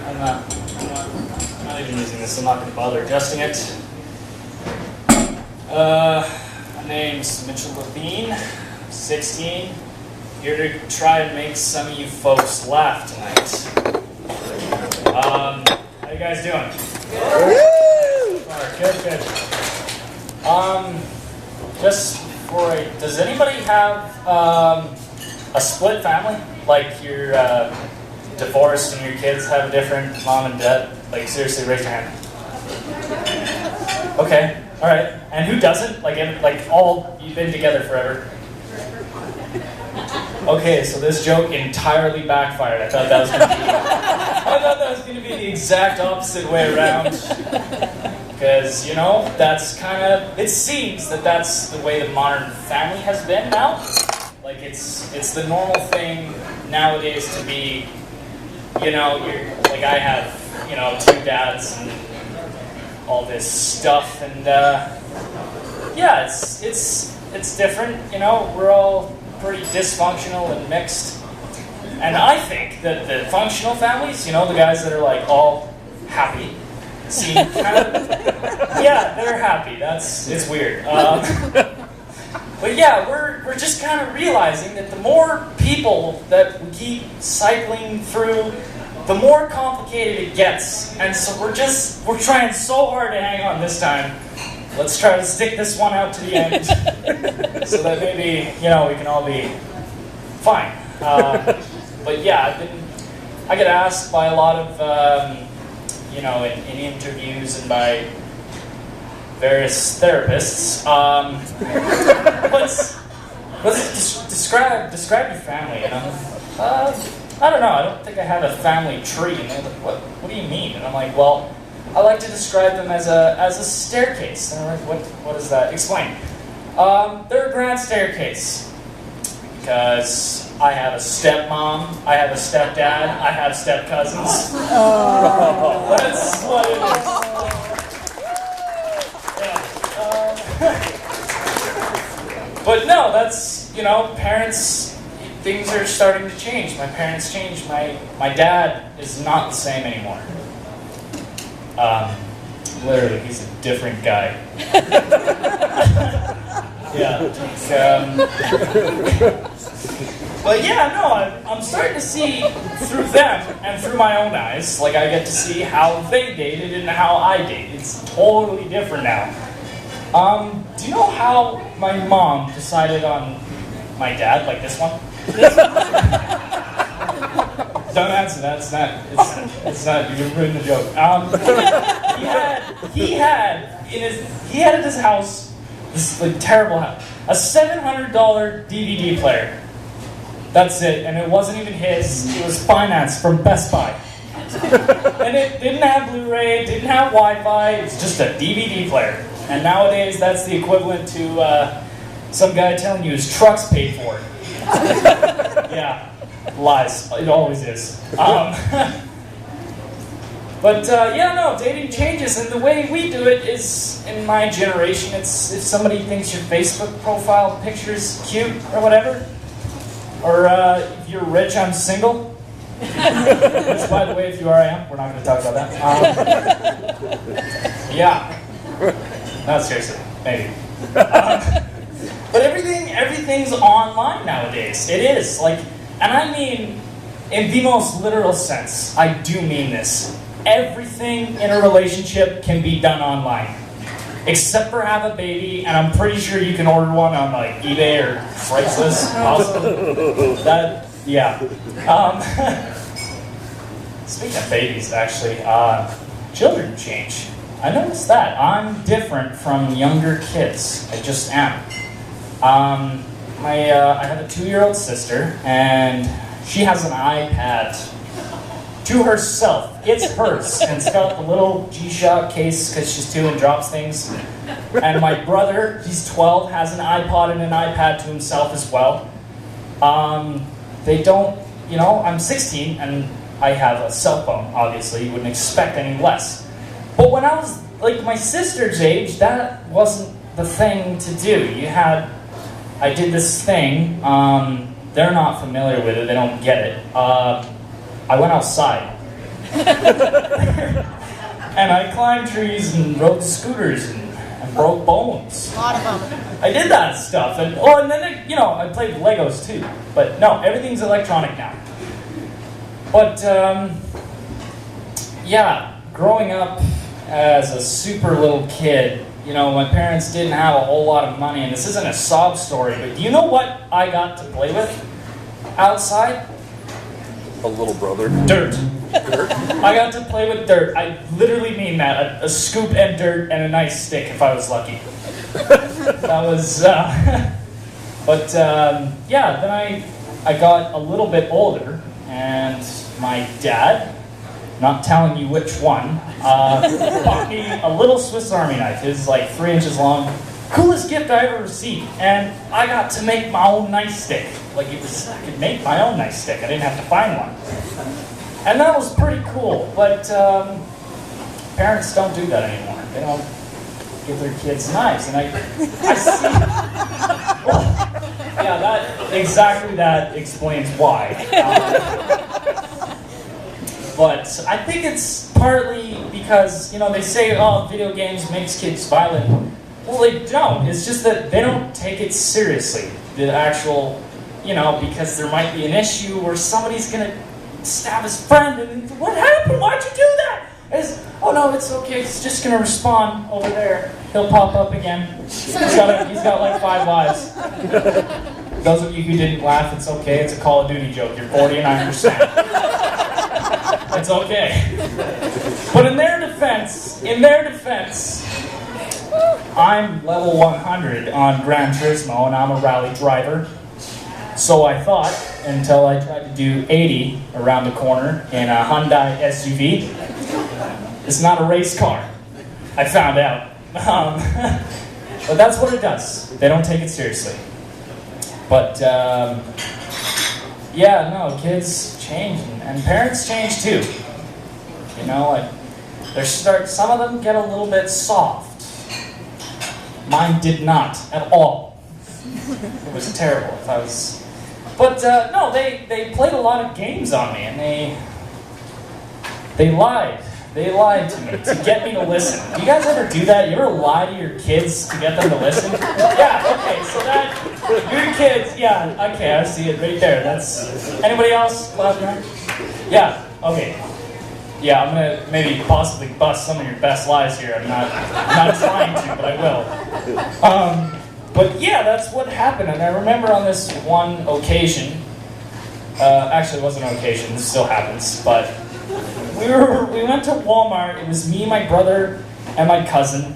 I'm not even using this. I'm not going to bother adjusting it. My name's Mitchell Levine, 16. Here to try and make some of you folks laugh tonight. How you guys doing? Good. Just for does anybody have a split family? Like you're divorced and your kids have a different mom and dad? Like seriously, raise your hand. Okay, all right. And who doesn't? Like all you've been together forever. Okay, so this joke entirely backfired. I thought that was going to be the exact opposite way around. Because, that's kind of, it seems that that's the way the modern family has been now. Like, it's the normal thing nowadays to be, you're, like I have, two dads and all this stuff. And, yeah, it's different, we're all pretty dysfunctional and mixed. And I think that the functional families, the guys that are like all happy, seem kind of, yeah, they're happy. It's weird. But yeah, we're just kind of realizing that the more people that we keep cycling through, the more complicated it gets. And so we're trying so hard to hang on this time. Let's try to stick this one out to the end, so that maybe we can all be fine. But yeah, I get asked by a lot of in interviews and by various therapists, describe your family. I don't know. I don't think I have a family tree. And they're like, what do you mean? And I'm like, well, I like to describe them as a staircase. And I'm like, what is that? Explain. They're a grand staircase because I have a stepmom, I have a stepdad, I have step cousins. Oh. That's what it is. Yeah. But no, that's parents. Things are starting to change. My parents changed. My dad is not the same anymore. Literally, he's a different guy. Yeah. But yeah, no, I'm starting to see through them and through my own eyes. Like I get to see how they dated and how I dated. It's totally different now. Do you know how my mom decided on my dad, like this one? Don't answer that. It's not. You ruined the joke. He had at his house this terrible house, a $700 DVD player. That's it, and it wasn't even his. It was financed from Best Buy, and it didn't have Blu-ray, it didn't have Wi-Fi. It was just a DVD player. And nowadays, that's the equivalent to some guy telling you his truck's paid for. Yeah. Lies. It always is. But dating changes, and the way we do it is, in my generation, it's if somebody thinks your Facebook profile picture is cute or whatever, or if you're rich, I'm single. Which, by the way, if you are, I am. We're not going to talk about that. Yeah. Not seriously. Maybe. But everything's online nowadays. It is. And I mean, in the most literal sense, I do mean this. Everything in a relationship can be done online. Except for have a baby, and I'm pretty sure you can order one on eBay or Craigslist. Speaking of babies, actually, children change. I noticed that. I'm different from younger kids. I just am. I have a 2-year-old sister, and she has an iPad to herself. It's hers, and it's got the little G-Shock case because she's 2 and drops things. And my brother, he's 12, has an iPod and an iPad to himself as well. They don't, I'm 16, and I have a cell phone, obviously. You wouldn't expect any less. But when I was, my sister's age, that wasn't the thing to do. I did this thing, they're not familiar with it, they don't get it. I went outside, And I climbed trees and rode scooters and broke bones. A lot of them. I did that stuff, and then I played with Legos too. But no, everything's electronic now. But yeah, growing up as a super little kid, my parents didn't have a whole lot of money, and this isn't a sob story, but do you know what I got to play with outside? A little brother. Dirt. I got to play with dirt. I literally mean that. A scoop and dirt and a nice stick if I was lucky. That was, yeah, then I got a little bit older, and my dad, not telling you which one, bought me a little Swiss Army knife. It was like 3 inches long. Coolest gift I ever received. And I got to make my own knife stick. I could make my own knife stick. I didn't have to find one. And that was pretty cool. But parents don't do that anymore. They don't give their kids knives. And I see. Well, yeah, exactly that explains why. But I think it's partly because, they say, video games makes kids violent. Well, they don't. It's just that they don't take it seriously. The actual, because there might be an issue where somebody's going to stab his friend, and what happened? Why'd you do that? Oh no, it's okay. He's just going to respawn over there. He'll pop up again. He's got like 5 lives. Those of you who didn't laugh, it's okay. It's a Call of Duty joke. You're 49%. It's okay. But in their defense, I'm level 100 on Gran Turismo, and I'm a rally driver. So I thought, until I tried to do 80 around the corner in a Hyundai SUV. It's not a race car. I found out. But that's what it does. They don't take it seriously. But, yeah, no, kids change, and parents change too. Some of them get a little bit soft. Mine did not at all. It was terrible. But no, they played a lot of games on me, and they lied. They lied to me to get me to listen. Do you guys ever do that? You ever lie to your kids to get them to listen? Yeah, okay, so your kids, yeah, okay, I see it right there. Anybody else? Yeah, okay. Yeah, I'm gonna maybe possibly bust some of your best lies here. I'm not trying to, but I will. But yeah, that's what happened. And I remember on this one occasion, actually it wasn't an occasion, this still happens, but we went to Walmart. It was me, my brother, and my cousin.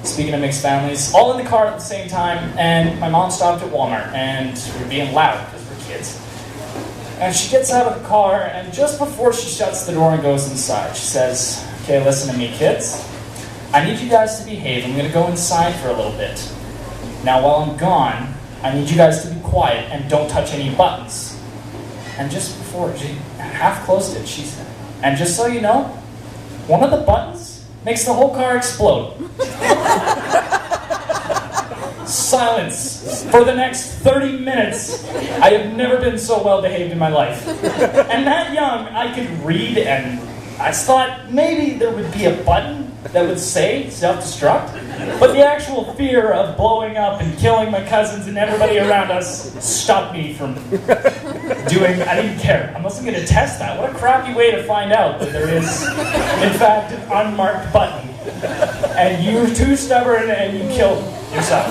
Speaking of mixed families, all in the car at the same time, and my mom stopped at Walmart, and we were being loud because we're kids. And she gets out of the car, and just before she shuts the door and goes inside, she says, "Okay, listen to me, kids. I need you guys to behave. I'm going to go inside for a little bit. Now, while I'm gone, I need you guys to be quiet and don't touch any buttons." And just before she half closed it, she said, "And just so you know, one of the buttons makes the whole car explode." Silence for the next 30 minutes. I have never been so well behaved in my life. And that young, I could read, and I thought maybe there would be a button that would say self-destruct. But the actual fear of blowing up and killing my cousins and everybody around us stopped me from doing. I didn't care. I wasn't going to test that. What a crappy way to find out that there is, in fact, an unmarked button. And you're too stubborn and you killed yourself.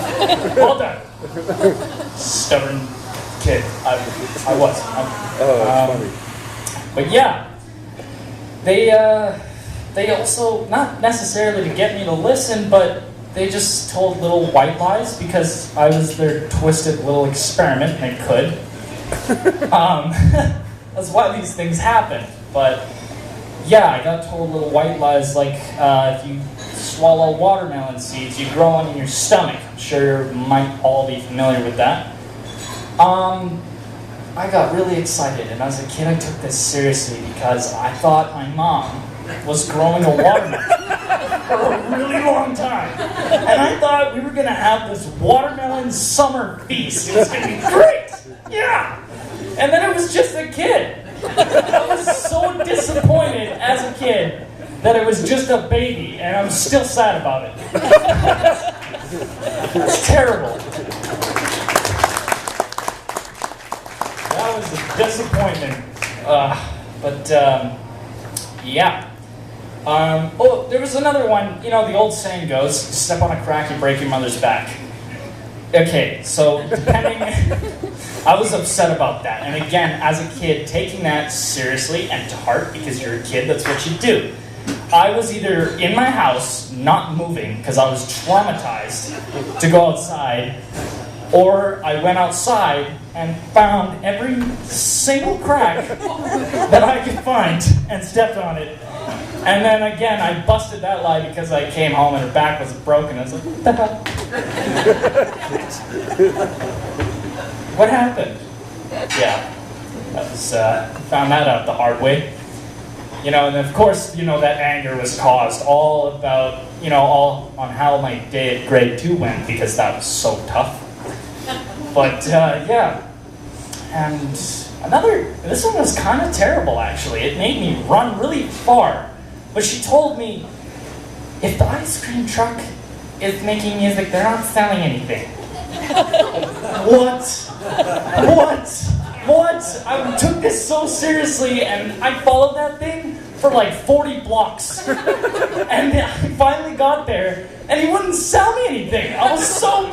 Well done. Stubborn kid. I was. Funny. But yeah, they also, not necessarily to get me to listen, but they just told little white lies because I was their twisted little experiment and they could. That's why these things happen. But yeah, I got told little white lies like if you swallow watermelon seeds, you grow one in your stomach. I'm sure you might all be familiar with that. I got really excited, and as a kid I took this seriously because I thought my mom was growing a watermelon for a really long time. And I thought we were going to have this watermelon summer feast. It was going to be great. Yeah. And then it was just a kid. I was so disappointed as kid that it was just a baby, and I'm still sad about it. It's terrible. That was a disappointment. Yeah. Oh, there was another one. You know, the old saying goes, you step on a crack, you break your mother's back. Okay, so depending... I was upset about that. And again, as a kid, taking that seriously and to heart, because you're a kid, that's what you do. I was either in my house, not moving, because I was traumatized to go outside, or I went outside and found every single crack that I could find and stepped on it. And then again, I busted that lie because I came home and her back was broken. I was like, what the hell? What happened? Yeah, that was, found that out the hard way. You know, and of course, you know, that anger was caused all about, you know, all on how my day at grade 2 went, because that was so tough. But, yeah. And this one was kind of terrible, actually. It made me run really far. But she told me, if the ice cream truck is making music, they're not selling anything. What? I took this so seriously, and I followed that thing for like 40 blocks. And I finally got there, and he wouldn't sell me anything. I was so...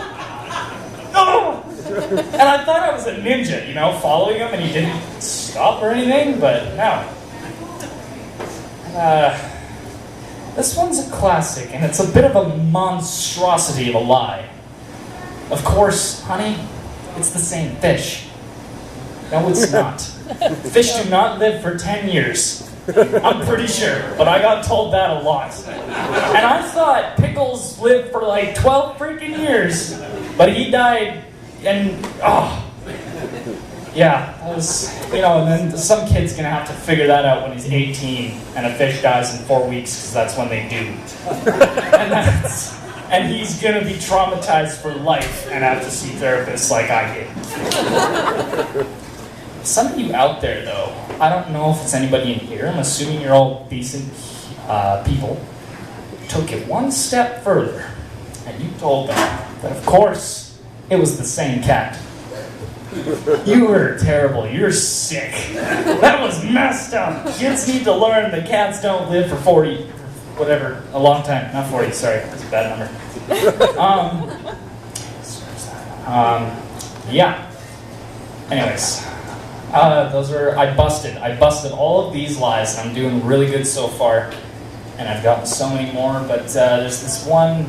Oh! And I thought I was a ninja, you know, following him, and he didn't stop or anything, but no. This one's a classic, and it's a bit of a monstrosity of a lie. Of course, honey, it's the same fish. No, it's not. Fish do not live for 10 years. I'm pretty sure, but I got told that a lot. And I thought Pickles lived for like 12 freaking years, but he died, and, oh. Yeah, that was, you know, and then some kid's gonna have to figure that out when he's 18, and a fish dies in 4 weeks, because that's when they do. And he's gonna be traumatized for life and have to see therapists like I did. Some of you out there, though, I don't know if it's anybody in here, I'm assuming you're all decent people, took it one step further, and you told them that, of course, it was the same cat. You were terrible. You're sick. That was messed up. Kids need to learn that cats don't live for 40, whatever, a long time. Not 40, sorry. That's a bad number. Yeah. Anyways, I busted all of these lies, and I'm doing really good so far. And I've gotten so many more, but there's this one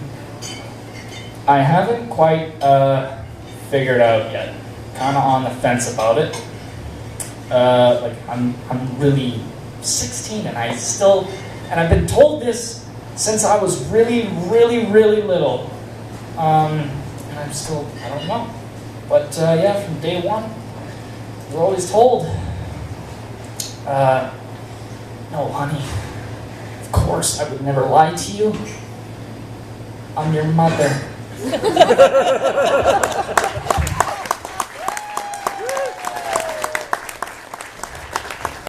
I haven't quite figured out yet. Kind of on the fence about it. Like I'm really 16, and I've been told this since I was really, really, really little. And I don't know. But yeah, from day one, we're always told, no, honey, of course I would never lie to you. I'm your mother.